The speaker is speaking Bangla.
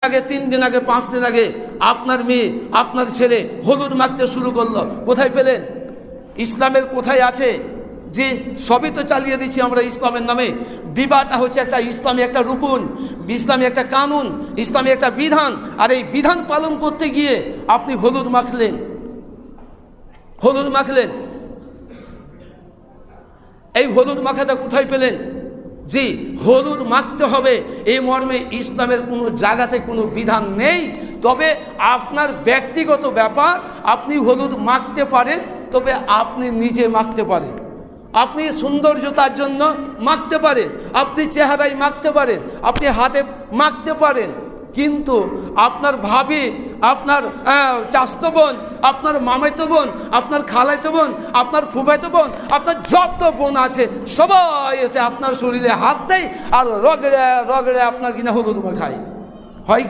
আগে 3 দিন আগে 5 দিন আগে আপনার মেয়ে আপনার ছেলে হলুদ মাখতে শুরু করলো, কোথায় পেলেন? ইসলামের কোথায় আছে যে সবই তো চালিয়ে দিচ্ছি আমরা ইসলামের নামে? বিবাহটা হচ্ছে একটা ইসলামী একটা রুকুন, ইসলামী একটা কানুন, ইসলামী একটা বিধান। আর এই বিধান পালন করতে গিয়ে আপনি হলুদ মাখলেন। এই হলুদ মাখাটা কোথায় পেলেন? জি, হলুদ মাখতে হবে এই মর্মে ইসলামের কোনো জায়গাতে কোনো বিধান নেই। তবে আপনার ব্যক্তিগত ব্যাপার, আপনি হলুদ মাখতে পারেন, তবে আপনি নিজে মাখতে পারেন, আপনি সৌন্দর্যতার জন্য মাখতে পারেন, আপনি চেহারায় মাখতে পারেন, আপনি হাতে মাখতে পারেন। কিন্তু আপনার ভাবি, আপনার চাচাতো বোন, আপনার মামাতো বোন, আপনার খালাতো বোন, আপনার ফুফাতো বোন, আপনার যত বোন আছে সবাই এসে আপনার শরীরে হাত দেয় আর রগড়ে রগড়ে আপনার কিনা হলুদ মাখায়, হয় কি?